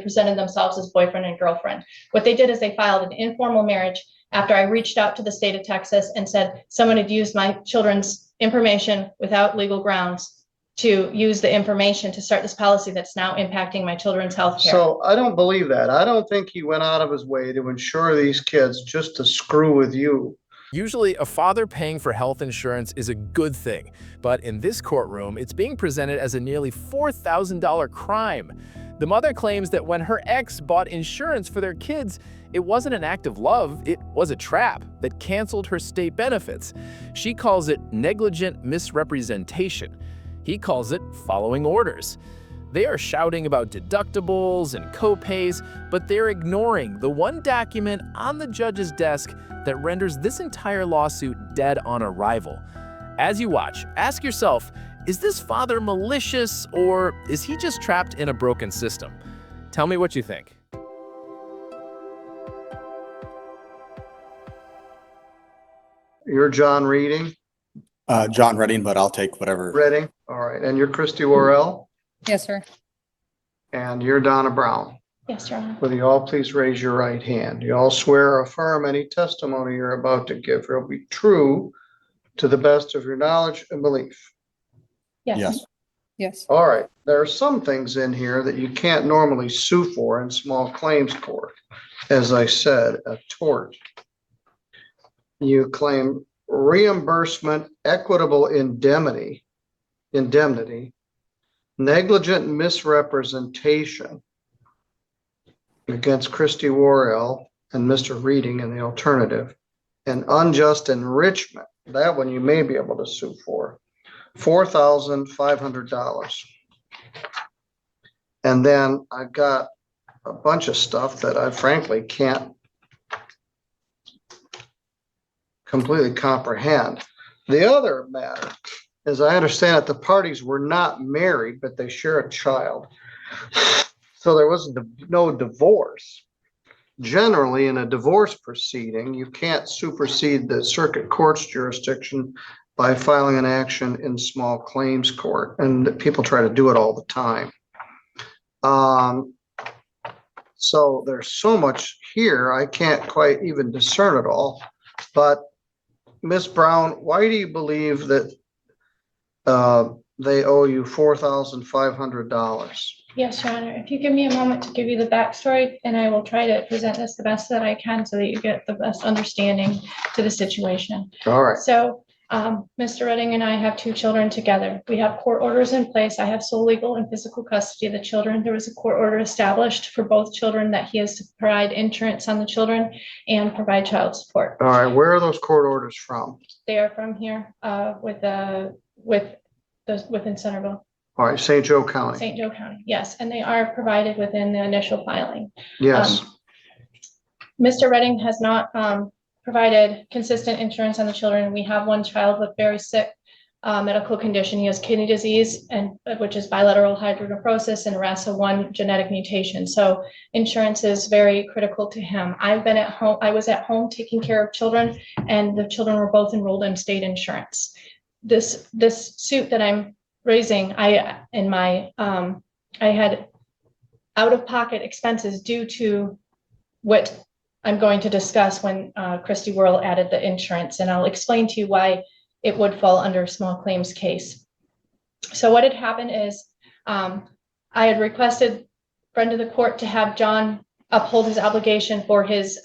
presented themselves as boyfriend and girlfriend. What they did is they filed an informal marriage after I reached out to the state of Texas and said someone had used my children's information without legal grounds to use the information to start this policy that's now impacting my children's health care. So I don't believe that. I don't think he went out of his way to insure these kids just to screw with you. Usually, a father paying for health insurance is a good thing, but in this courtroom, it's being presented as a nearly $4,000 crime. The mother claims that when her ex bought insurance for their kids, it wasn't an act of love, it was a trap that canceled her state benefits. She calls it negligent misrepresentation. He calls it following orders. They are shouting about deductibles and co-pays, but they're ignoring the one document on the judge's desk that renders this entire lawsuit dead on arrival. As you watch, ask yourself, is this father malicious or is he just trapped in a broken system? Tell me what you think. You're John Reading? John Redding, but I'll take whatever. Reading? All right. And you're Christie Worrell? Yes, sir. And you're Donna Brown? Yes, Your Honor. Will you all please raise your right hand? You all swear or affirm any testimony you're about to give will be true to the best of your knowledge and belief? Yes. Yes. Yes. All right. There are some things in here that you can't normally sue for in small claims court. As I said, a tort. You claim reimbursement, equitable indemnity, negligent misrepresentation against Christie Worrell and Mr. Reading in the alternative, and unjust enrichment. That one you may be able to sue for $4,500. And then I've got a bunch of stuff that I frankly can't completely comprehend. The other matter, as I understand it, the parties were not married, but they share a child. So there was no divorce. Generally, in a divorce proceeding, you can't supersede the circuit court's jurisdiction by filing an action in small claims court, and people try to do it all the time. So there's so much here, I can't quite even discern it all. But Ms. Brown, why do you believe that they owe you $4,500? Yes, Your Honor. If you give me a moment to give you the backstory, and I will try to present this the best that I can so that you get the best understanding to the situation. All right. So Mr. Redding and I have two children together. We have court orders in place. I have sole legal and physical custody of the children. There was a court order established for both children that he is to provide insurance on the children and provide child support. All right. Where are those court orders from? They are from here within Centerville. All right. St. Joe County. St. Joe County, yes. And they are provided within the initial filing. Yes. Mr. Redding has not provided consistent insurance on the children. We have one child with very sick medical condition. He has kidney disease, which is bilateral hydronephrosis, and RASA1 genetic mutation. So insurance is very critical to him. I was at home taking care of children, and the children were both enrolled in state insurance. This suit that I'm raising, I had out-of-pocket expenses due to what I'm going to discuss when Christie Worrell added the insurance, and I'll explain to you why it would fall under a small claims case. So what had happened is I had requested friend of the court to have John uphold his obligation for his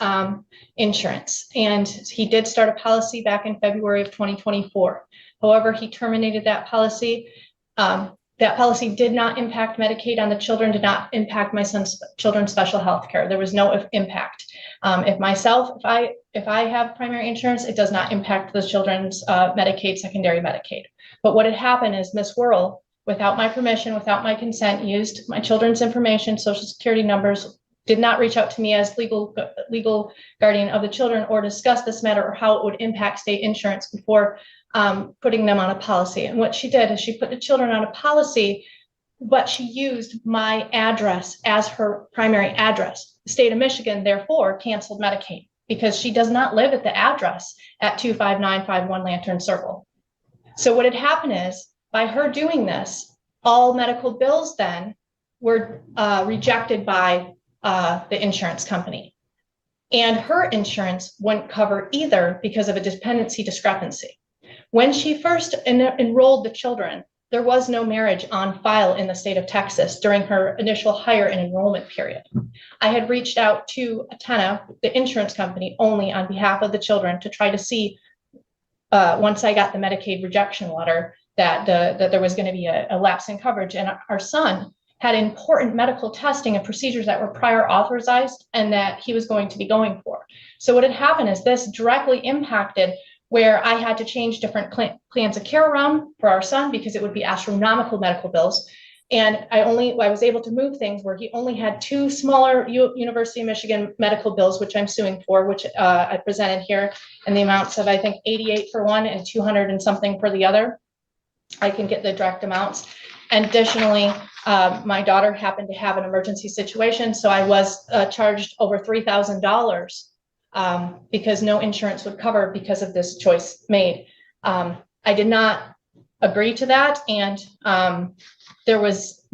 insurance, and he did start a policy back in February of 2024. However, he terminated that policy. That policy did not impact Medicaid on the children, did not impact my son's children's special health care. There was no impact. If I have primary insurance, it does not impact the children's Medicaid, secondary Medicaid. But what had happened is Ms. Worrell, without my permission, without my consent, used my children's information, social security numbers, did not reach out to me as legal guardian of the children or discuss this matter or how it would impact state insurance before putting them on a policy. And what she did is she put the children on a policy, but she used my address as her primary address. The state of Michigan, therefore, canceled Medicaid because she does not live at the address at 25951 Lantern Circle. So what had happened is, by her doing this, all medical bills then were rejected by the insurance company. And her insurance wouldn't cover either because of a dependency discrepancy. When she first enrolled the children, there was no marriage on file in the state of Texas during her initial hire and enrollment period. I had reached out to Atena, the insurance company, only on behalf of the children to try to see, once I got the Medicaid rejection letter, that there was going to be a lapse in coverage. And our son had important medical testing and procedures that were prior authorized and that he was going to be going for. So what had happened is this directly impacted where I had to change different plans of care around for our son because it would be astronomical medical bills. And I was able to move things where he only had two smaller University of Michigan medical bills, which I'm suing for, which I presented here, in the amounts of, I think, 88 for one and 200 and something for the other. I can get the direct amounts. And additionally, my daughter happened to have an emergency situation, so I was charged over $3,000 because no insurance would cover because of this choice made. I did not agree to that, and there was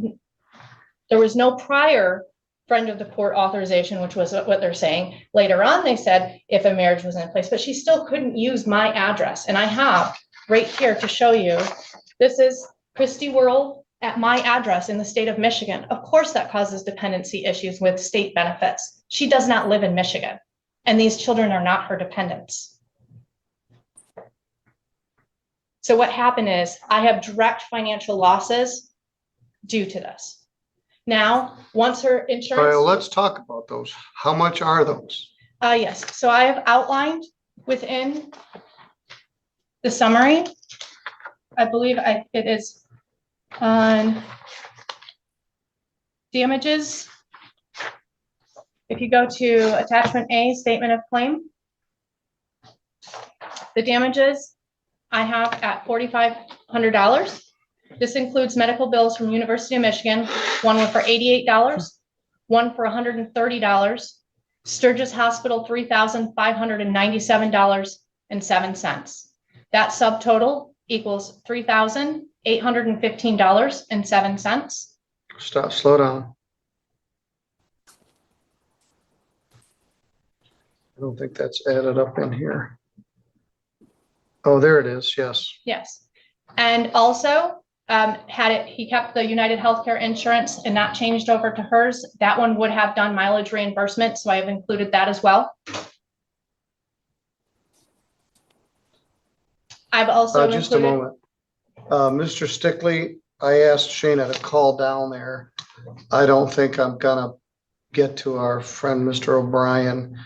no prior friend of the court authorization, which was what they're saying. Later on, they said if a marriage was in place, but she still couldn't use my address. And I have right here to show you. This is Christie World at my address in the state of Michigan. Of course, that causes dependency issues with state benefits. She does not live in Michigan, and these children are not her dependents. So what happened is I have direct financial losses due to this. Now, once her insurance. All right, let's talk about those. How much are those? Yes, so I have outlined within the summary. I believe it is on damages. If you go to attachment A, statement of claim, the damages I have at $4,500. This includes medical bills from University of Michigan, one for $88, one for $130, Sturgis Hospital, $3,597.07. That subtotal equals $3,815.07. Stop, slow down. I don't think that's added up in here. Oh, there it is. Yes. Yes. And also, he kept the United Healthcare insurance and not changed over to hers, that one would have done mileage reimbursement. So I have included that as well. I've also just a moment. Mr. Stickley, I asked Shayna to call down there. I don't think I'm gonna get to our friend, Mr. O'Brien.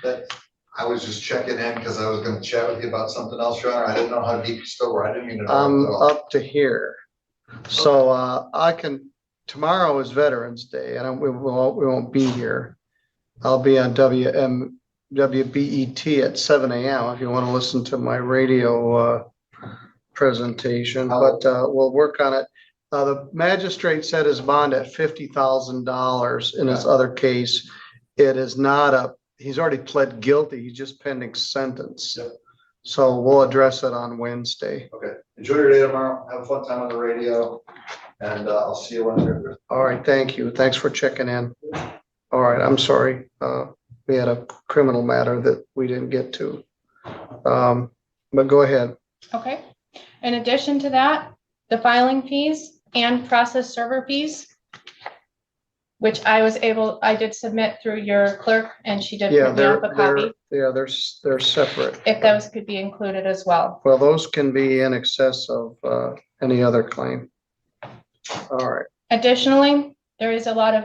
I was just checking in because I was gonna chat with you about something else, Your Honor. I didn't know how deep you still were. I didn't mean to. I'm up to here. So I can, tomorrow is Veterans Day and we won't be here. I'll be on WBET at 7 a.m. if you want to listen to my radio presentation, but we'll work on it. The magistrate set his bond at $50,000 in his other case. It is not he's already pled guilty. He's just pending sentence. Yep. So we'll address it on Wednesday. Okay. Enjoy your day tomorrow. Have a fun time on the radio, and I'll see you Wednesday. All right. Thank you. Thanks for checking in. All right. I'm sorry. We had a criminal matter that we didn't get to. But go ahead. Okay. In addition to that, the filing fees and process server fees, which I did submit through your clerk, and she did print me up a copy. They're separate. If those could be included as well. Well, those can be in excess of any other claim. All right. Additionally, there is a lot of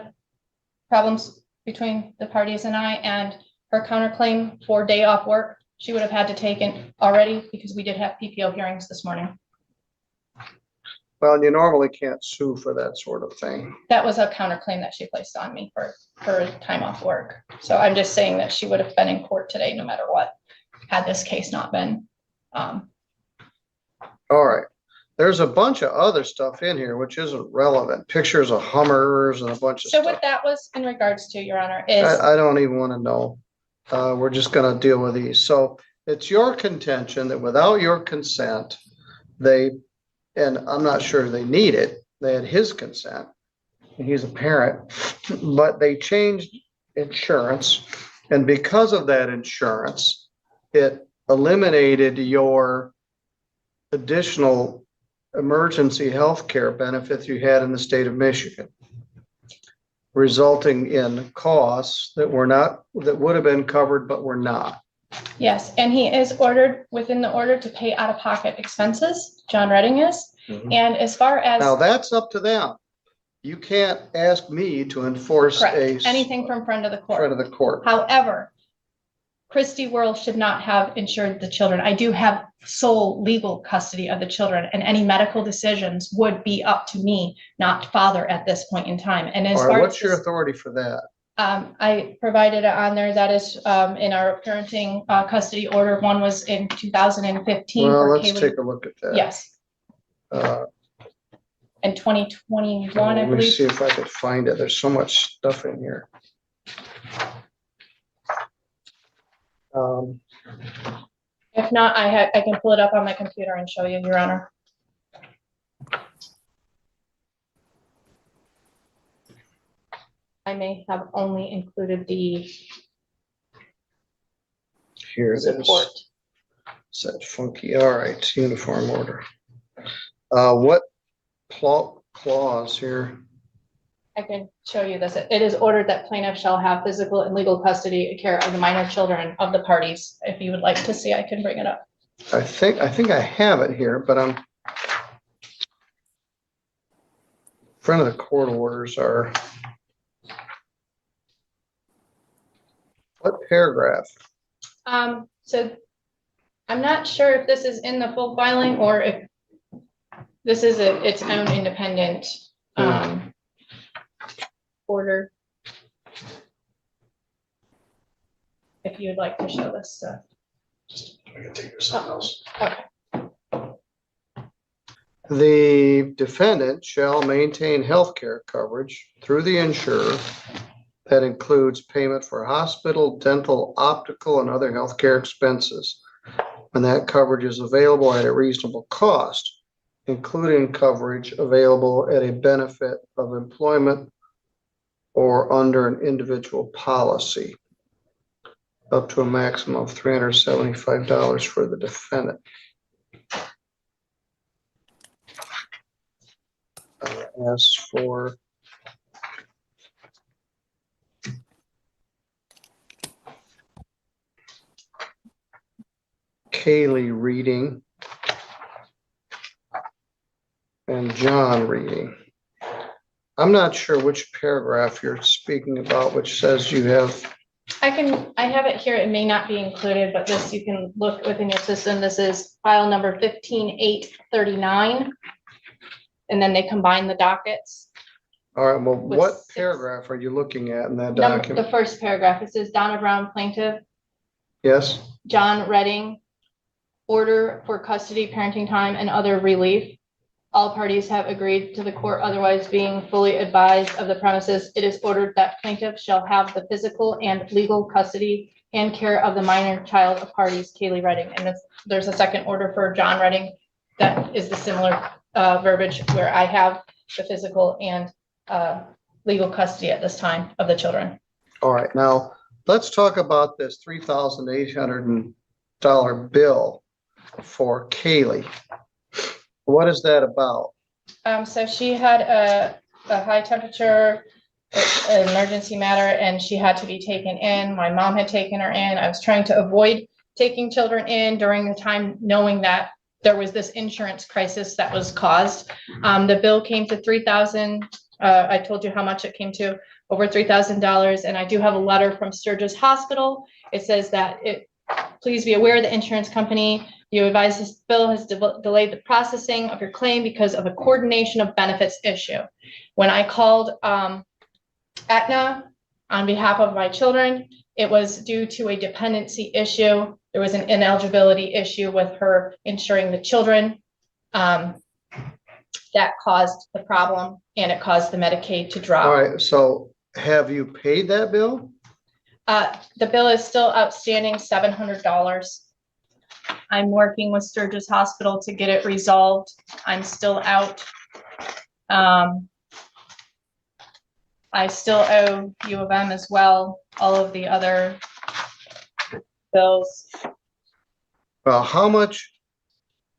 problems between the parties and I, and her counterclaim for day off work, she would have had to take it already because we did have PPO hearings this morning. Well, you normally can't sue for that sort of thing. That was a counterclaim that she placed on me for time off work. So I'm just saying that she would have been in court today no matter what, had this case not been. All right. There's a bunch of other stuff in here which isn't relevant. Pictures of Hummers and a bunch of so stuff. What that was in regards to, Your Honor, is I don't even want to know. We're just going to deal with these. So it's your contention that without your consent, and I'm not sure they need it, they had his consent, and he's a parent, but they changed insurance. And because of that insurance, it eliminated your additional emergency health care benefits you had in the state of Michigan, resulting in costs that would have been covered, but were not. Yes, and he is ordered within the order to pay out-of-pocket expenses. John Redding is. Mhm. And as far as Now, that's up to them. You can't ask me to enforce anything from front of the court. front of the court. However, Christie World should not have insured the children. I do have sole legal custody of the children, and any medical decisions would be up to me, not father at this point in time. And as All far right, as what's your authority for that? I provided it on there. That is in our parenting custody order. One was in 2015. Well, for let's Kaylee. take a look at that. Yes, Uh, in 2021, I Let me believe. see if I could find it. There's so much stuff in here. If not, I can pull it up on my computer and show you, Your Honor. I may have only included the Here it support. is. It's that funky, all right, uniform order. What clause here? I can show you this. It is ordered that plaintiff shall have physical and legal custody and care of the minor children of the parties. If you would like to see, I can bring it up. I think I have it here, but front of the court orders are. What paragraph? So I'm not sure if this is in the full filing or if this is its own independent order. If you'd like to show this stuff. I can take this something else. Okay. The defendant shall maintain healthcare coverage through the insurer that includes payment for hospital, dental, optical, and other healthcare expenses. And that coverage is available at a reasonable cost, including coverage available at a benefit of employment or under an individual policy, up to a maximum of $375 for the defendant. As for Kaylee reading and John reading, I'm not sure which paragraph you're speaking about, which says you have. I have it here. It may not be included, but this, you can look within your system. This is file number 15839. And then they combine the dockets. All right, well, With what 6. paragraph are you looking at in that The document? first paragraph, it says Donna Brown plaintiff, Yes, John Redding, order for custody, parenting time, and other relief. All parties have agreed to the court otherwise being fully advised of the premises. It is ordered that plaintiff shall have the physical and legal custody and care of the minor child of parties, Kaylee Redding. And there's a second order for John Redding that is the similar verbiage where I have the physical and legal custody at this time of the children. all right, now, let's talk about this $3,800 bill for Kaylee. What is that about? So she had a high temperature, an emergency matter, and she had to be taken in. My mom had taken her in. I was trying to avoid taking children in during the time, knowing that there was this insurance crisis that was caused. The bill came to $3,000. I told you how much it came to, over $3,000. And I do have a letter from Sturgis Hospital. It says that please be aware the insurance company, you advise this bill has delayed the processing of your claim because of a coordination of benefits issue. When I called Aetna on behalf of my children, it was due to a dependency issue. There was an ineligibility issue with her insuring the children. That caused the problem, and it caused the Medicaid to drop. All right, so have you paid that bill? The bill is still outstanding, $700. I'm working with Sturgis Hospital to get it resolved. I'm still out. I still owe U of M as well, all of the other bills. Well, how much,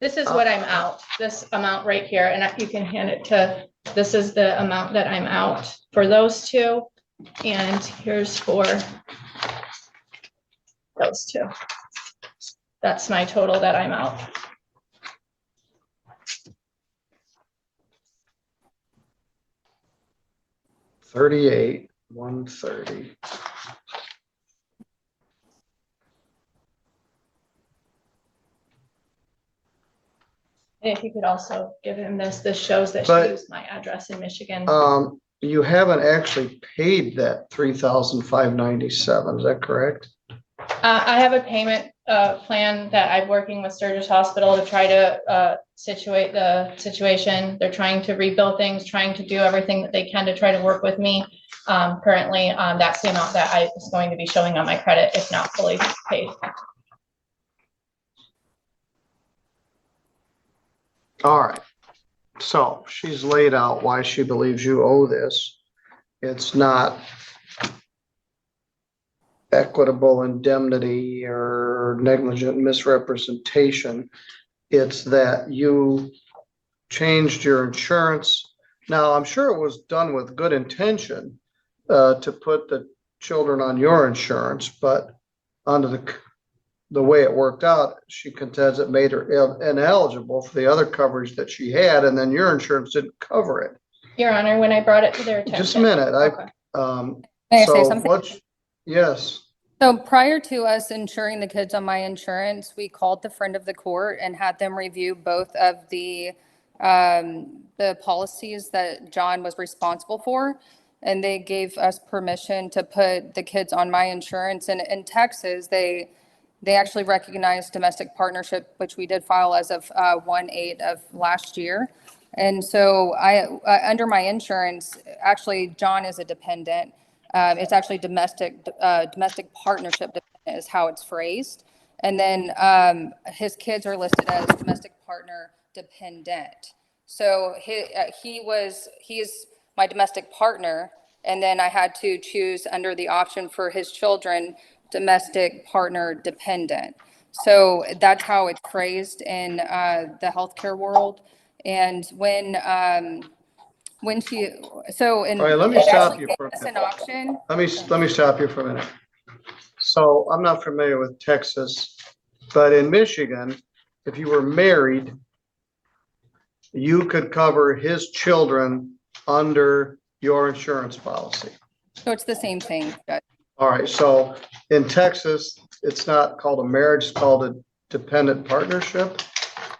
This is what I'm out, this amount right here, and you can hand it to, this is the amount that I'm out for those two. And here's for those two. That's my total that I'm out. $38, $130. And if you could also give him this shows that But- she used my address in Michigan. You haven't actually paid that $3,597, is that correct? I have a payment plan that I'm working with Sturgis Hospital to try to situate the situation. They're trying to rebuild things, trying to do everything that they can to try to work with me. Currently, that's the amount that I is going to be showing on my credit, if not fully paid. All right, so she's laid out why she believes you owe this. It's not equitable indemnity or negligent misrepresentation. It's that you changed your insurance. Now, I'm sure it was done with good intention to put the children on your insurance, but under the way it worked out, she contends it made her ineligible for the other coverage that she had, and then your insurance didn't cover it. Your Honor, when I brought it to their attention. Just a minute, Okay. May I say so something? yes, So prior to us insuring the kids on my insurance, we called the friend of the court and had them review both of the policies that John was responsible for. And they gave us permission to put the kids on my insurance. And in Texas, they actually recognized domestic partnership, which we did file as of 1/8 of last year. And so under my insurance, actually, John is a dependent. It's actually domestic partnership dependent is how it's phrased. And then his kids are listed as domestic partner dependent. So he's my domestic partner. And then I had to choose under the option for his children, domestic partner dependent. So that's how it's phrased in the healthcare world. And when she, so in. All right, let me it stop actually you gave for a us minute. an option. let me stop you for a minute. So I'm not familiar with Texas, but in Michigan, if you were married, you could cover his children under your insurance policy. So it's the same thing, Judge. All right, so in Texas, it's not called a marriage, it's called a dependent partnership.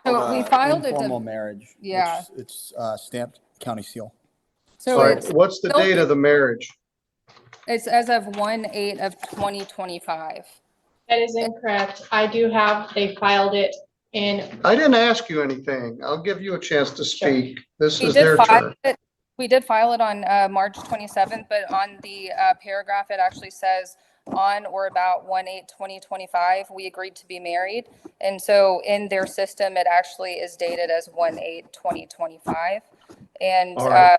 So we filed a. Informal marriage. Yeah. It's stamped county seal. So All right, it's, what's the date of the marriage? it's as of 1/8 of 2025. That is incorrect. I do have, they filed it in, I didn't ask you anything. I'll give you a chance to speak. This We is did their file turn. it. We did file it on March 27th, but on the paragraph, it actually says on or about 1/8/2025, we agreed to be married. And so in their system, it actually is dated as 1/8/2025. And All right.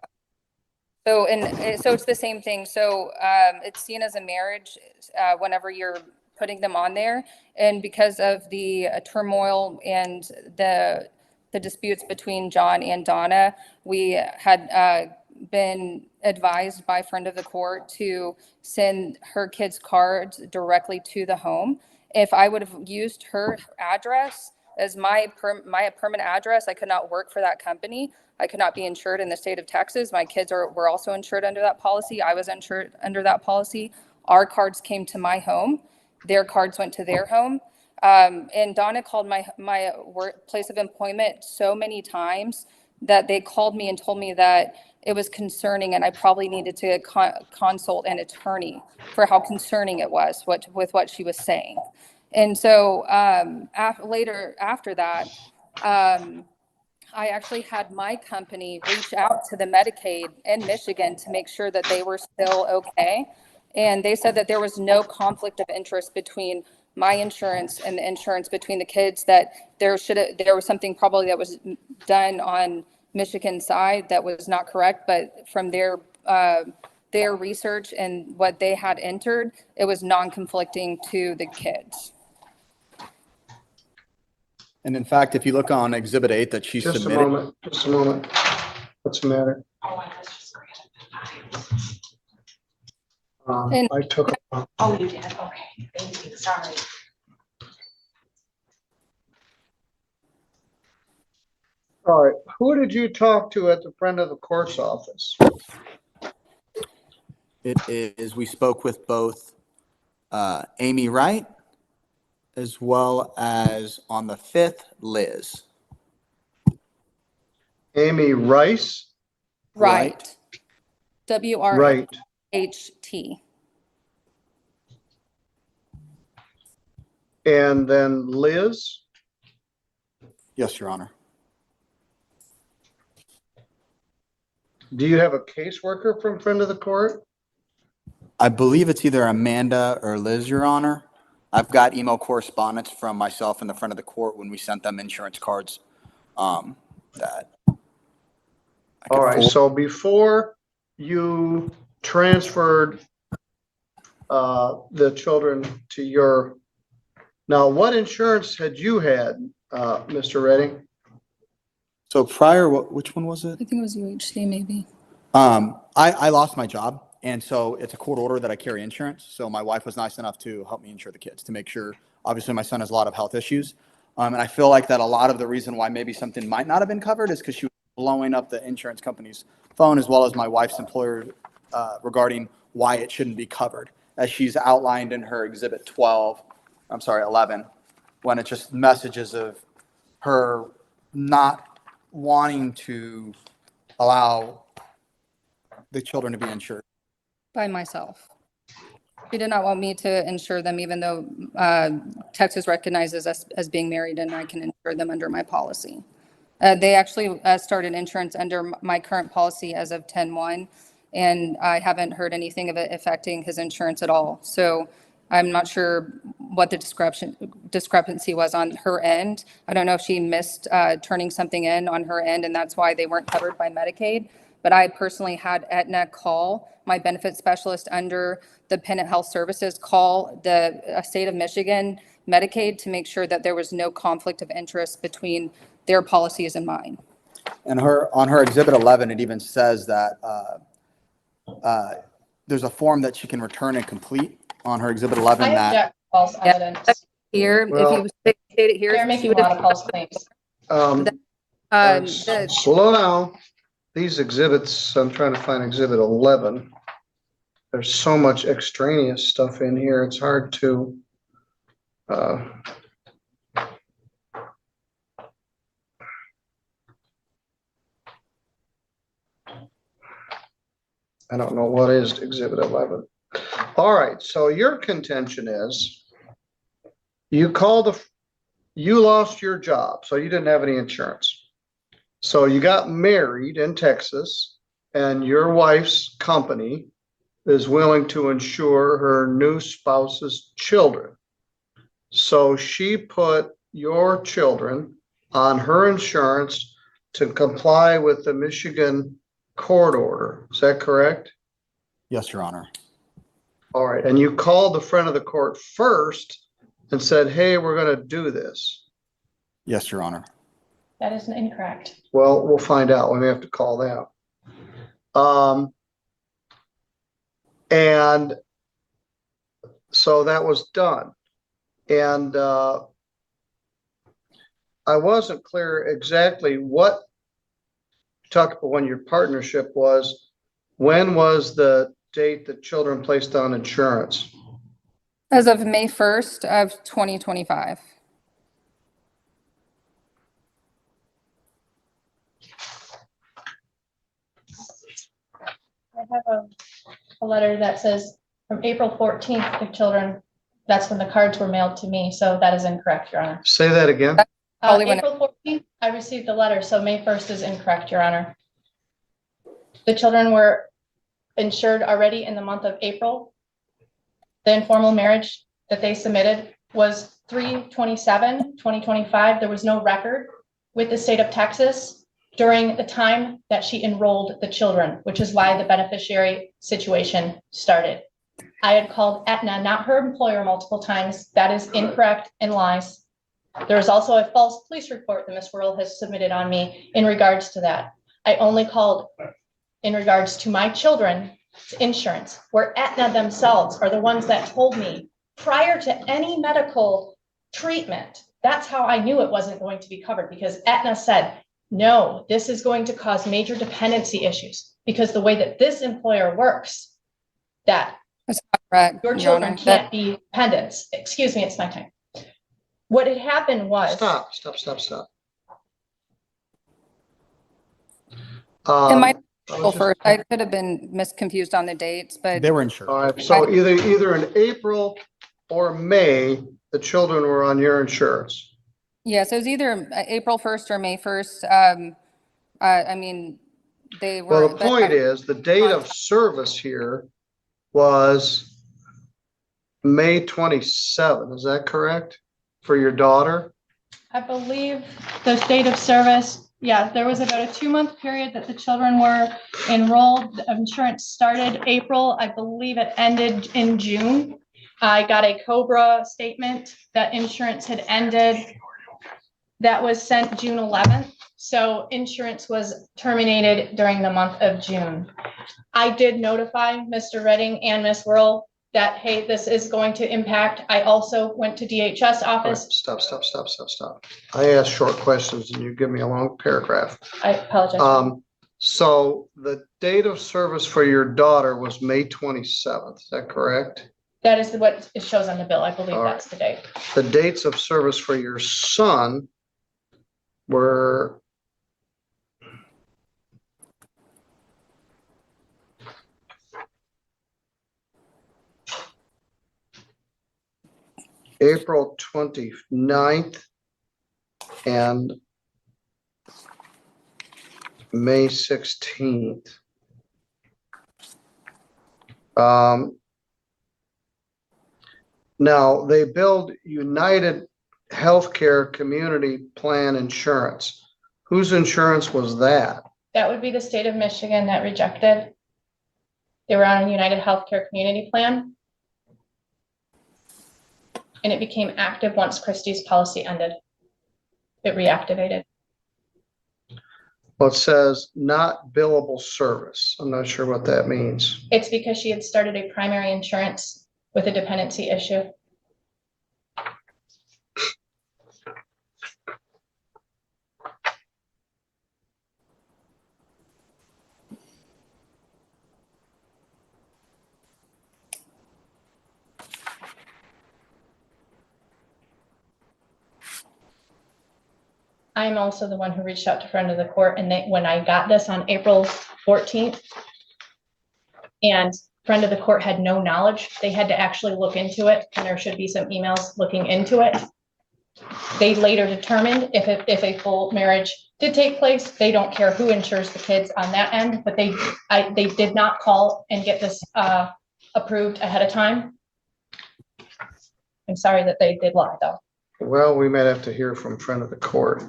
so it's the same thing. So it's seen as a marriage whenever you're putting them on there. And because of the turmoil and the disputes between John and Donna, we had been advised by a friend of the court to send her kids' cards directly to the home. If I would have used her address as my permanent address, I could not work for that company. I could not be insured in the state of Texas. My kids were also insured under that policy. I was insured under that policy. Our cards came to my home. Their cards went to their home. And Donna called my work place of employment so many times that they called me and told me that it was concerning and I probably needed to consult an attorney for how concerning it was with what she was saying. And so later after that, I actually had my company reach out to the Medicaid in Michigan to make sure that they were still okay. And they said that there was no conflict of interest between my insurance and the insurance between the kids, that there was something probably that was done on Michigan side that was not correct, but from their their research and what they had entered, it was non-conflicting to the kids. And in fact, if you look on Exhibit 8 that she Just a submitted, moment, just a moment. What's the matter? Oh, I was just granted the I took, Oh, you did, okay, thank you, sorry. all right, who did you talk to at the friend of the court's office? we spoke with both Amy Wright as well as on the 5th, Liz. Amy Rice? Right. Right. WRHT. And then Liz? Yes, Your Honor. Do you have a caseworker from friend of the court? I believe it's either Amanda or Liz, Your Honor. I've got email correspondence from myself and the friend of the court when we sent them insurance cards. That. All right, so before you transferred the children to your, now what insurance had you had, Mr. Redding? So prior, which one was it? I think it was UHC maybe. I lost my job, and so it's a court order that I carry insurance. So my wife was nice enough to help me insure the kids to make sure. Obviously, my son has a lot of health issues, and I feel like that a lot of the reason why maybe something might not have been covered is because she was blowing up the insurance company's phone as well as my wife's employer regarding why it shouldn't be covered, as she's outlined in her Exhibit 11, when it's just messages of her not wanting to allow the children to be insured. By myself. She did not want me to insure them, even though Texas recognizes us as being married and I can insure them under my policy. They actually started insurance under my current policy as of 10/1, and I haven't heard anything of it affecting his insurance at all. So I'm not sure what the discrepancy was on her end. I don't know if she missed turning something in on her end, and that's why they weren't covered by Medicaid. But I personally had Aetna call my benefit specialist under the Dependent Health Services, call the state of Michigan Medicaid to make sure that there was no conflict of interest between their policies and mine. And on her Exhibit 11, it even says that there's a form that she can return and complete on her Exhibit 11. I object to false evidence. Here, Well, if you state it here, They're she making would a lot have. of false claims. Slow down. These exhibits, I'm trying to find Exhibit 11. There's so much extraneous stuff in here. It's hard to, I don't know what is Exhibit 11. All right, so your contention is you lost your job, so you didn't have any insurance. So you got married in Texas, and your wife's company is willing to insure her new spouse's children. So she put your children on her insurance to comply with the Michigan court order. Is that correct? Yes, Your Honor. All right, and you called the friend of the court first and said, hey, we're going to do this. Yes, Your Honor. That is incorrect. Well, we'll find out. We may have to call them. And so that was done. And I wasn't clear exactly what you talked about when your partnership was. When was the date that children placed on insurance? As of May 1st of 2025. I have a letter that says from April 14th, the children, that's when the cards were mailed to me. So that is incorrect, Your Honor. Say that again. Probably when- April 14th, I received a letter. So May 1st is incorrect, Your Honor. The children were insured already in the month of April. The informal marriage that they submitted was 3/27/2025. There was no record with the state of Texas during the time that she enrolled the children, which is why the beneficiary situation started. I had called Aetna, not her employer, multiple times. That is incorrect and lies. There is also a false police report that Ms. Worrell has submitted on me in regards to that. I only called in regards to my children's insurance, where Aetna themselves are the ones that told me prior to any medical treatment. That's how I knew it wasn't going to be covered, because Aetna said, no, this is going to cause major dependency issues, because the way that this employer works, that That's correct, your Your children Honor. can't be dependents. Excuse me, it's my time. What had happened was. Stop. It might I was April just- 1st. I could have been misconfused on the dates, but They were insured. All right, so either in April or May, the children were on your insurance. yes, it was either April 1st or May 1st. I mean, they were. Well, the point is, the date of service here was May 27. Is that correct? For your daughter? I believe the date of service, yeah, there was about a 2-month period that the children were enrolled. The insurance started April. I believe it ended in June. I got a COBRA statement that insurance had ended. That was sent June 11th. So insurance was terminated during the month of June. I did notify Mr. Redding and Ms. Worrell that, hey, this is going to impact. I also went to DHS office. Stop. I asked short questions and you give me a long paragraph. I apologize. So the date of service for your daughter was May 27th. Is that correct? That is what it shows on the bill. I believe All right. that's the date. The dates of service for your son were April 29th and May 16th. Now, they billed United Healthcare Community Plan Insurance. Whose insurance was that? That would be the state of Michigan that rejected. They were on a United Healthcare Community Plan. And it became active once Christie's policy ended. It reactivated. Well, it says not billable service. I'm not sure what that means. It's because she had started a primary insurance with a dependency issue. I'm also the one who reached out to friend of the court, and when I got this on April 14th, and friend of the court had no knowledge, they had to actually look into it, and there should be some emails looking into it. They later determined if a full marriage did take place, they don't care who insures the kids on that end, but they did not call and get this approved ahead of time. I'm sorry that they did lie, though. Well, we might have to hear from friend of the court.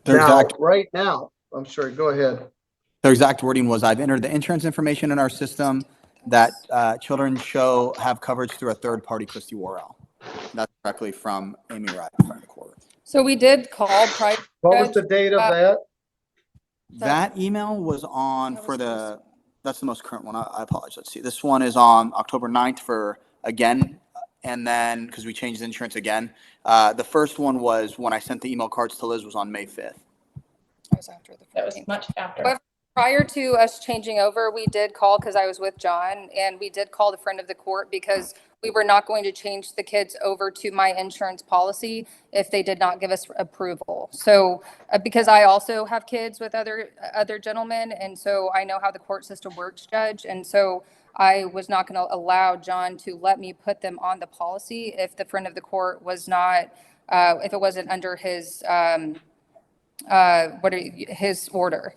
Right now, I'm sorry, go ahead. Their exact wording was, I've entered the insurance information in our system that children show have coverage through a third party, Christie Worrell. That's directly from Amy Wright in front of the court. so we did call prior. What was the date of that? That email was on for the, that's the most current one. I apologize. Let's see. This one is on October 9th for again, and then because we changed the insurance again. The first one was when I sent the email cards to Liz was on May 5th. That was after the That was 14th. much after. But prior to us changing over, we did call because I was with John, and we did call the friend of the court because we were not going to change the kids over to my insurance policy if they did not give us approval. So because I also have kids with other gentlemen, and so I know how the court system works, Judge. And so I was not going to allow John to let me put them on the policy if the friend of the court was not, if it wasn't under his, his order.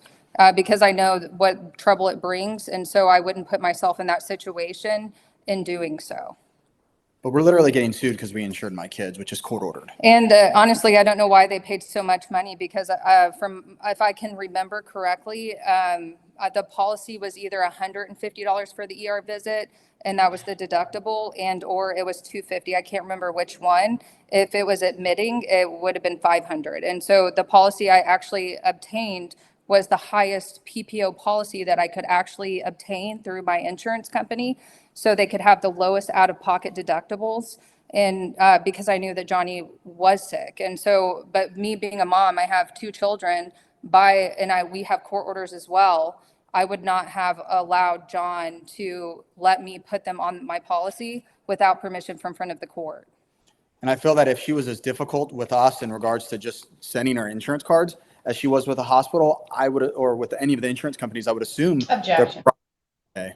Because I know what trouble it brings, and so I wouldn't put myself in that situation in doing so. But we're literally getting sued because we insured my kids, which is court ordered. And honestly, I don't know why they paid so much money because from, if I can remember correctly, the policy was either $150 for the ER visit, and that was the deductible, and or it was $250. I can't remember which one. If it was admitting, it would have been $500. And so the policy I actually obtained was the highest PPO policy that I could actually obtain through my insurance company, so they could have the lowest out-of-pocket deductibles. And because I knew that Johnny was sick. And so, but me being a mom, I have 2 children we have court orders as well. I would not have allowed John to let me put them on my policy without permission from front of the court. And I feel that if she was as difficult with us in regards to just sending her insurance cards as she was with the hospital, I would, or with any of the insurance companies, I would assume. Objection. Okay.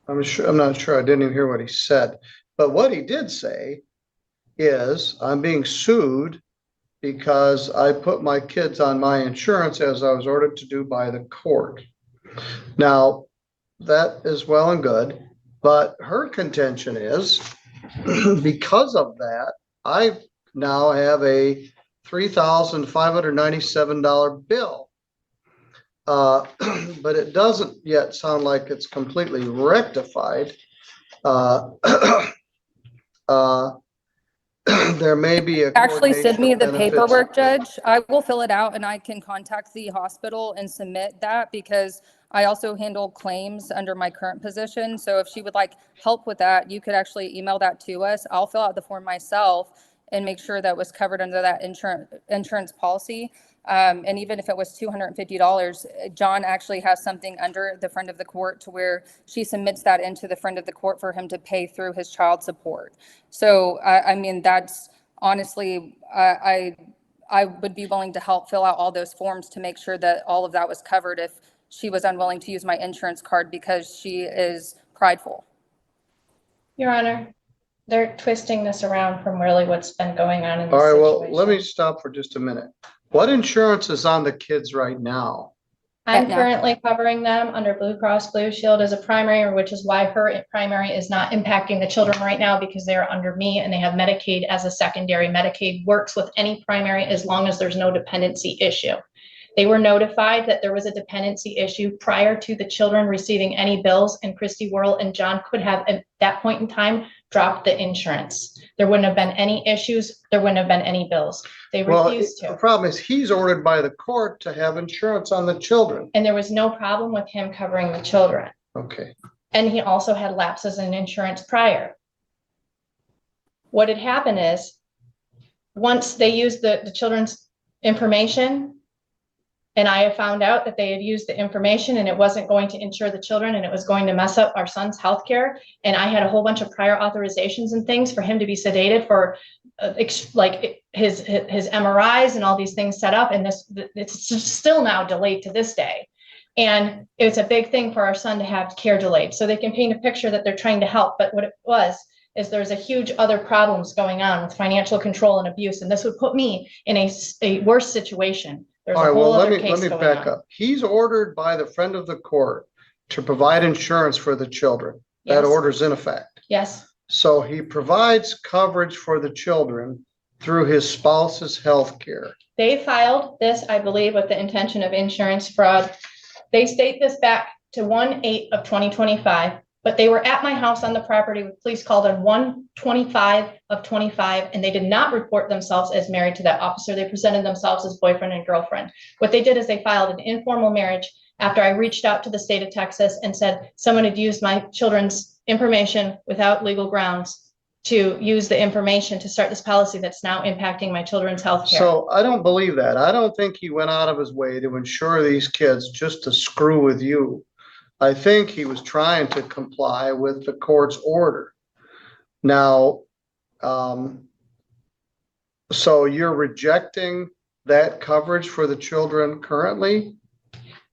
I'm not sure. I didn't even hear what he said. But what he did say is, I'm being sued because I put my kids on my insurance as I was ordered to do by the court. Now, that is well and good, but her contention is because of that, I now have a $3,597 bill. But it doesn't yet sound like it's completely rectified. There may be a Actually send me the coordination of paperwork, benefits. Judge. I will fill it out and I can contact the hospital and submit that, because I also handle claims under my current position. So if she would like help with that, you could actually email that to us. I'll fill out the form myself and make sure that was covered under that insurance policy. And even if it was $250, John actually has something under the friend of the court to where she submits that into the friend of the court for him to pay through his child support. So, I mean, that's honestly, I would be willing to help fill out all those forms to make sure that all of that was covered if she was unwilling to use my insurance card because she is prideful. Your Honor, they're twisting this around from really what's been going on in this All right, well, situation. let me stop for just a minute. What insurance is on the kids right now? I'm Aetna. currently covering them under Blue Cross Blue Shield as a primary, which is why her primary is not impacting the children right now, because they're under me and they have Medicaid as a secondary. Medicaid works with any primary as long as there's no dependency issue. They were notified that there was a dependency issue prior to the children receiving any bills, and Christie Worrell and John could have at that point in time dropped the insurance. There wouldn't have been any issues. There wouldn't have been any bills. They refused The to. problem is he's ordered by the court to have insurance on the children. And there was no problem with him covering the children. Okay. And he also had lapses in insurance prior. What had happened is, once they used the children's information, and I had found out that they had used the information and it wasn't going to insure the children and it was going to mess up our son's healthcare. And I had a whole bunch of prior authorizations and things for him to be sedated for like his MRIs and all these things set up. And it's still now delayed to this day. And it's a big thing for our son to have care delayed. So they can paint a picture that they're trying to help. But what it was is there's a huge other problems going on with financial control and abuse. And this would put me in a worse situation. There's All right, a whole well, other let case me going back on. up. He's ordered by the friend of the court to provide insurance for the children. That Yes. order's in effect. Yes, So he provides coverage for the children through his spouse's health care. they filed this, I believe, with the intention of insurance fraud. They state this back to 1/8/2025, but they were at my house on the property with police called on 1/25/25, and they did not report themselves as married to that officer. They presented themselves as boyfriend and girlfriend. What they did is they filed an informal marriage after I reached out to the state of Texas and said someone had used my children's information without legal grounds to use the information to start this policy that's now impacting my children's health care. So I don't believe that. I don't think he went out of his way to insure these kids just to screw with you. I think he was trying to comply with the court's order. Now, so you're rejecting that coverage for the children currently?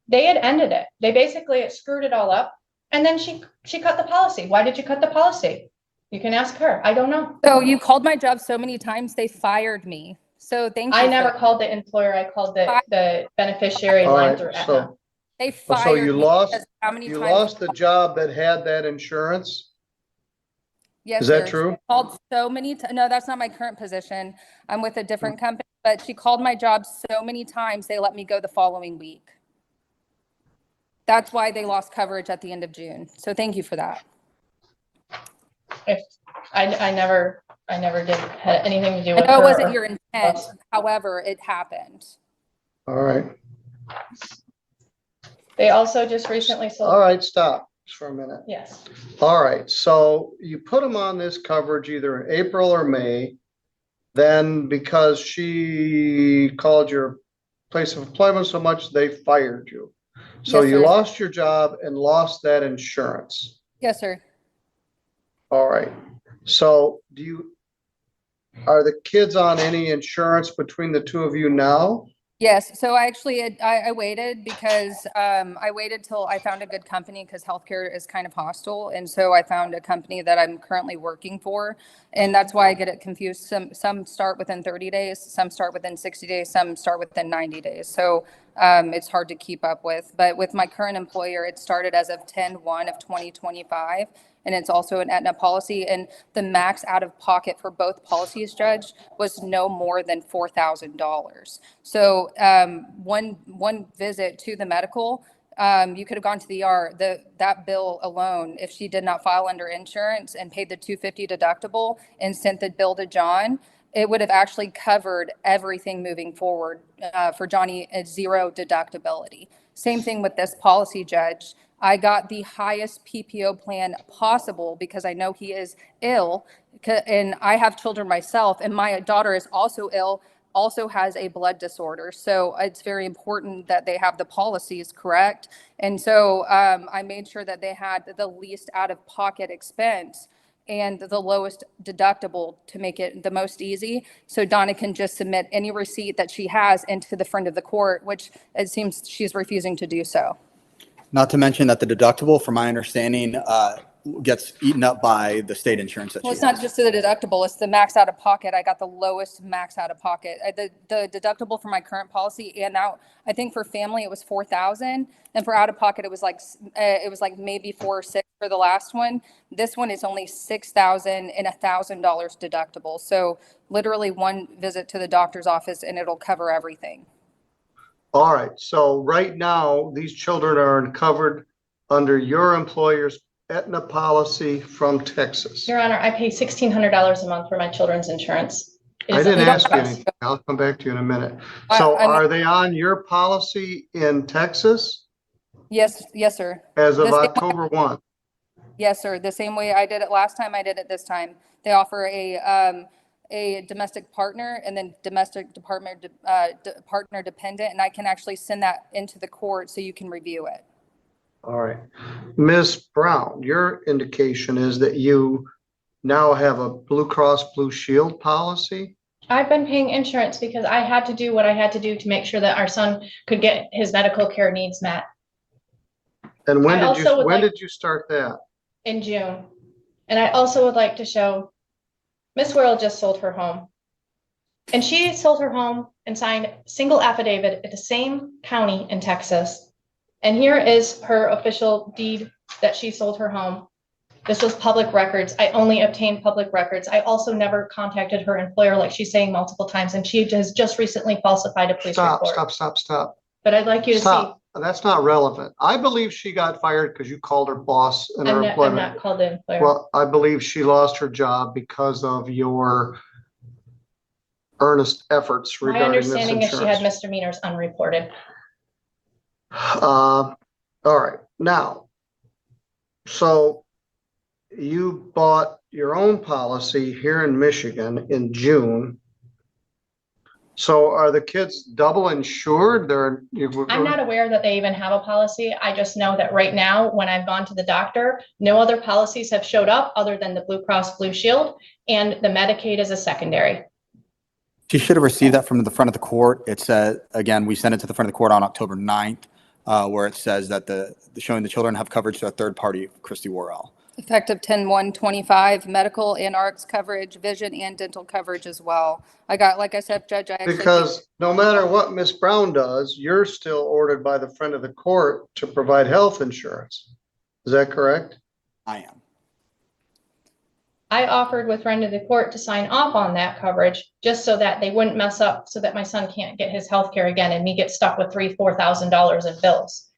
They had ended it. They basically screwed it all up. And then she cut the policy. Why did you cut the policy? You can ask her. I don't know. So you called my job so many times, they fired me. So thank you. I never for- called the employer. I called the beneficiary All line right, through Aetna. so They so fired you me lost, because how many you times- lost the job that had that insurance? Yes, Is that sir. true? She called so many, no, that's not my current position. I'm with a different company, but she called my job so many times, they let me go the following week. That's why they lost coverage at the end of June. So thank you for that. If I never did had anything to do I with know her. it wasn't or- your intent, however, it happened. All right. They also just recently All sold, right, stop just for a minute. yes, All right, so you put them on this coverage either in April or May. Then because she called your place of employment so much, they fired you. So Yes, you sir. lost your job and lost that insurance. Yes, sir. All right. So are the kids on any insurance between the two of you now? Yes, so I actually, I waited because I waited till I found a good company because healthcare is kind of hostile. And so I found a company that I'm currently working for. And that's why I get it confused. Some start within 30 days, some start within 60 days, some start within 90 days. So it's hard to keep up with. But with my current employer, it started as of 10/1 of 2025. And it's also an Aetna policy. And the max out of pocket for both policies, Judge, was no more than $4,000. So one visit to the medical, you could have gone to the ER. That bill alone, if she did not file under insurance and paid the $250 deductible and sent the bill to John, it would have actually covered everything moving forward for Johnny at zero deductibility. Same thing with this policy, Judge. I got the highest PPO plan possible because I know he is ill, and I have children myself, and my daughter is also ill, also has a blood disorder. So it's very important that they have the policies correct. And so I made sure that they had the least out-of-pocket expense and the lowest deductible to make it the most easy. So Donna can just submit any receipt that she has into the front of the court, which it seems she's refusing to do so. Not to mention that the deductible, from my understanding, gets eaten up by the state insurance that Well, she it's not has. just the deductible, it's the max out of pocket. I got the lowest max out of pocket. The deductible for my current policy, and now I think for family it was 4,000, and for out of pocket it was like maybe 4 or 6 for the last one. This one is only 6,000 and $1,000 deductible. So literally one visit to the doctor's office and it'll cover everything. All right, so right now, these children are covered under your employer's Aetna policy from Texas. Your Honor, I pay $1,600 a month for my children's insurance. It I is didn't a- ask you anything. I'll come back to you in a minute. So I'm- are they on your policy in Texas Yes, yes, sir. as of The same- October 1? Yes, sir. The same way I did it last time, I did it this time. They offer a domestic partner and then domestic partner dependent, and I can actually send that into the court so you can review it. All right. Ms. Brown, your indication is that you now have a Blue Cross Blue Shield policy? I've been paying insurance because I had to do what I had to do to make sure that our son could get his medical care needs met And when I also would like- did you start that? in June. And I also would like to show Miss Worrell just sold her home. And she sold her home and signed single affidavit at the same county in Texas. And here is her official deed that she sold her home. This was public records. I only obtained public records. I also never contacted her employer like she's saying multiple times, and she has just recently falsified a police report. Stop. But I'd like you to see, Stop. That's not relevant. I believe she got fired because you called her boss in her I'm employment. not called the employer. Well, I believe she lost her job because of your earnest efforts My regarding this understanding is she had insurance. misdemeanors unreported. All right, now, so you bought your own policy here in Michigan in June. So are the kids double insured? I'm not aware that they even have a policy. I just know that right now, when I've gone to the doctor, no other policies have showed up other than the Blue Cross Blue Shield, and the Medicaid is a secondary. She should have received that from the front of the court. It said, again, we sent it to the front of the court on October 9th, where it says that showing the children have coverage to a third party, Christie Worrell. Effective 10/1/25, medical and RX coverage, vision and dental coverage as well. I got, like I said, Judge, I actually. Because no matter what Miss Brown does, you're still ordered by the friend of the court to provide health insurance. Is that correct? I am. I offered with friend of the court to sign off on that coverage, just so that they wouldn't mess up, so that my son can't get his health care again and me get stuck with $3,000-$4,000 in bills.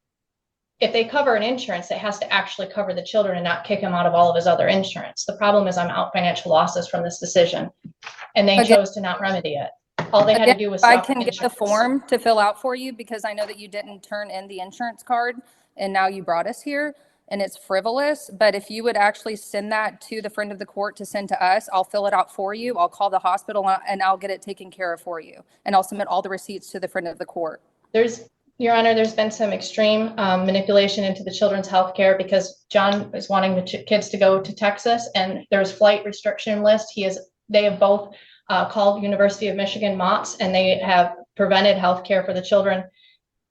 If they cover an insurance, it has to actually cover the children and not kick him out of all of his other insurance. The problem is I'm out financial losses from this decision, and they chose to not remedy it. All they had to do was I stop can get the insurance. form to fill out for you, because I know that you didn't turn in the insurance card and now you brought us here and it's frivolous. But if you would actually send that to the friend of the court to send to us, I'll fill it out for you. I'll call the hospital and I'll get it taken care of for you. And I'll submit all the receipts to the friend of the court. Your Honor, there's been some extreme manipulation into the children's health care, because John is wanting the kids to go to Texas, and there's flight restriction list. They have both called University of Michigan MOTS, and they have prevented health care for the children.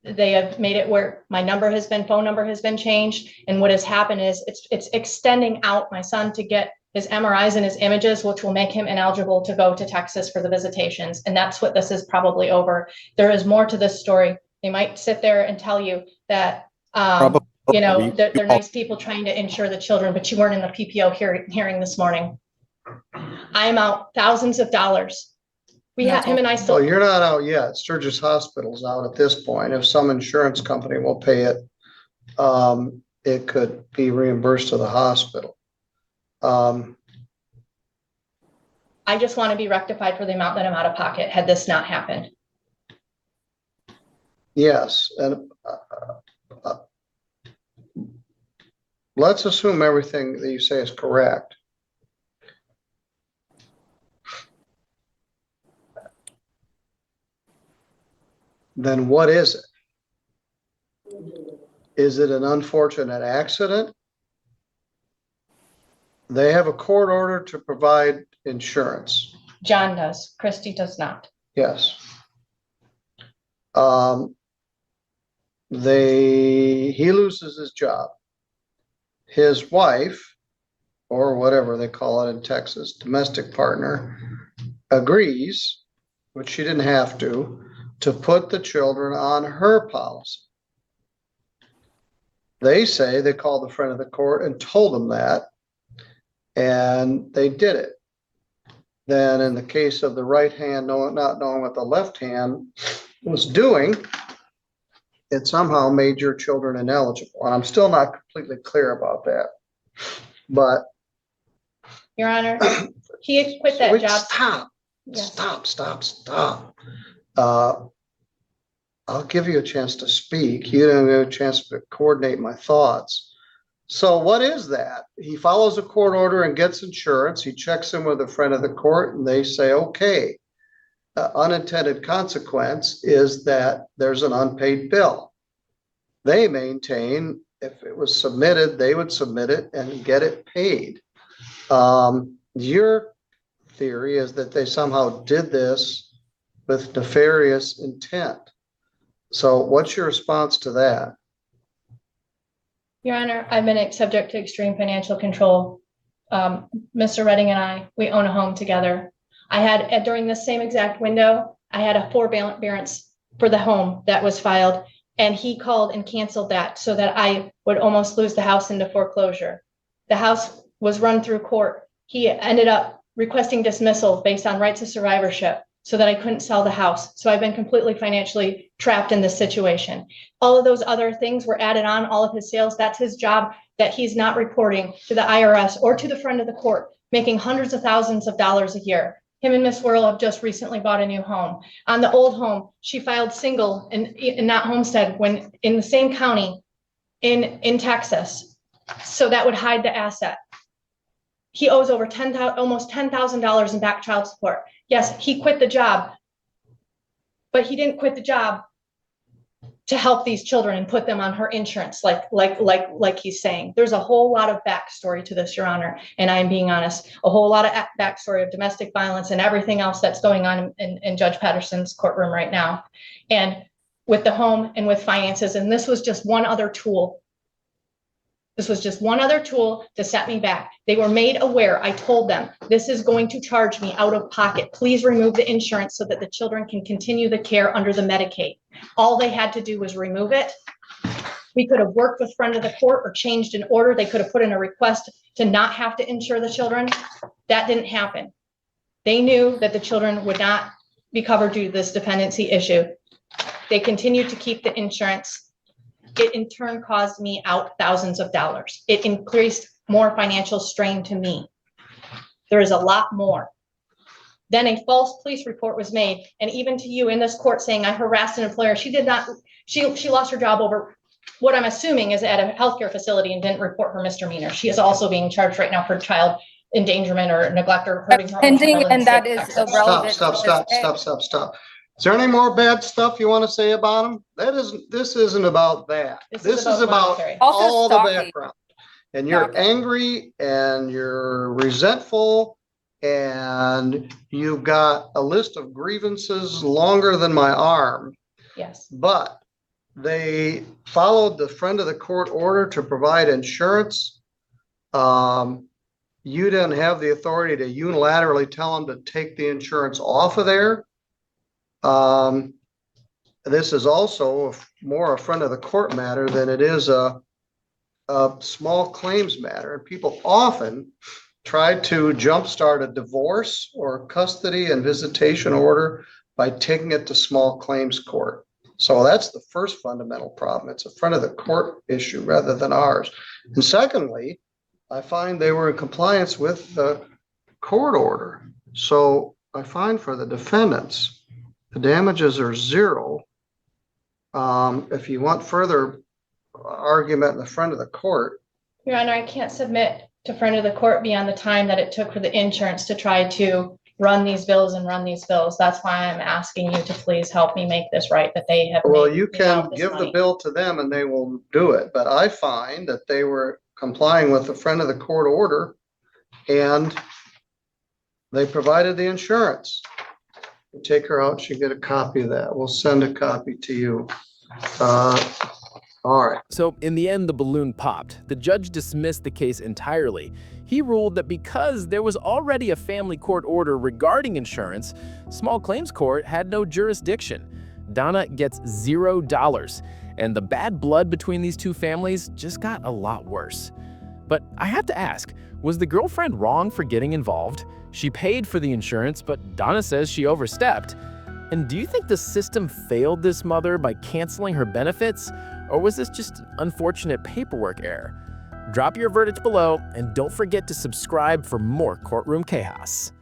They have made it where my phone number has been changed. And what has happened is it's extending out my son to get his MRIs and his images, which will make him ineligible to go to Texas for the visitations. And that's what this is probably over. There is more to this story. They might sit there and tell you that, they're nice people trying to insure the children, but you weren't in the PPO hearing this morning. I'm out thousands of dollars. We had him and I still. Well, you're not out yet. Sturgis Hospital's out at this point. If some insurance company will pay it, it could be reimbursed to the hospital. I just want to be rectified for the amount that I'm out of pocket had this not happened. Yes, and let's assume everything that you say is correct. Then what is it? Is it an unfortunate accident? They have a court order to provide insurance. John does. Christie does not. Yes. He loses his job. His wife, or whatever they call it in Texas, domestic partner, agrees, which she didn't have to put the children on her policy. They say they called the friend of the court and told them that, and they did it. Then in the case of the right hand, not knowing what the left hand was doing, it somehow made your children ineligible. And I'm still not completely clear about that. But Your Honor, he quit that job. Stop. Yes. Stop. I'll give you a chance to speak. You didn't have a chance to coordinate my thoughts. So what is that? He follows a court order and gets insurance. He checks in with a friend of the court and they say, okay. Unintended consequence is that there's an unpaid bill. They maintain if it was submitted, they would submit it and get it paid. Your theory is that they somehow did this with nefarious intent. So what's your response to that? Your Honor, I've been subject to extreme financial control. Mr. Redding and I, we own a home together. I had, during this same exact window, I had a forbearance for the home that was filed, and he called and canceled that so that I would almost lose the house into foreclosure. The house was run through court. He ended up requesting dismissal based on rights of survivorship so that I couldn't sell the house. So I've been completely financially trapped in this situation. All of those other things were added on, all of his sales. That's his job that he's not reporting to the IRS or to the friend of the court, making hundreds of thousands of dollars a year. Him and Miss Worrell have just recently bought a new home. On the old home, she filed single and not homestead when in the same county in Texas. So that would hide the asset. He owes over almost $10,000 in back child support. Yes, he quit the job, but he didn't quit the job to help these children and put them on her insurance, like he's saying. There's a whole lot of backstory to this, Your Honor, and I'm being honest. A whole lot of backstory of domestic violence and everything else that's going on in Judge Patterson's courtroom right now, and with the home and with finances. And this was just one other tool. This was just one other tool to set me back. They were made aware. I told them, this is going to charge me out of pocket. Please remove the insurance so that the children can continue the care under the Medicaid. All they had to do was remove it. We could have worked with friend of the court or changed an order. They could have put in a request to not have to insure the children. That didn't happen. They knew that the children would not be covered due to this dependency issue. They continued to keep the insurance. It in turn caused me out thousands of dollars. It increased more financial strain to me. There is a lot more. Then a false police report was made, and even to you in this court saying I harassed an employer. She did not, she lost her job over what I'm assuming is at a healthcare facility and didn't report her misdemeanor. She is also being charged right now for child endangerment or neglect or hurting her own Pending, child. and that is irrelevant. Stop. Is there any more bad stuff you want to say about them? This isn't about that. This is about monetary. Also all the stalking. background. And you're Stalking. angry and you're resentful and you've got a list of grievances longer than my arm. Yes. But they followed the friend of the court order to provide insurance. You didn't have the authority to unilaterally tell them to take the insurance off of there. This is also more a friend of the court matter than it is a small claims matter. And people often try to jumpstart a divorce or custody and visitation order by taking it to small claims court. So that's the first fundamental problem. It's a front of the court issue rather than ours. And secondly, I find they were in compliance with the court order. So I find for the defendants, the damages are zero. If you want further argument in the front of the court. Your Honor, I can't submit to friend of the court beyond the time that it took for the insurance to try to run these bills and run these bills. That's why I'm asking you to please help me make this right, that they have. Well, made you me can out this give the money. bill to them and they will do it. But I find that they were complying with the friend of the court order and they provided the insurance. You take her out, she get a copy of that. We'll send a copy to you. All right. So in the end, the balloon popped. The judge dismissed the case entirely. He ruled that because there was already a family court order regarding insurance, small claims court had no jurisdiction. Donna gets $0, and the bad blood between these two families just got a lot worse. But I have to ask, was the girlfriend wrong for getting involved? She paid for the insurance, but Donna says she overstepped. And do you think the system failed this mother by canceling her benefits? Or was this just unfortunate paperwork error? Drop your verdicts below and don't forget to subscribe for more courtroom chaos.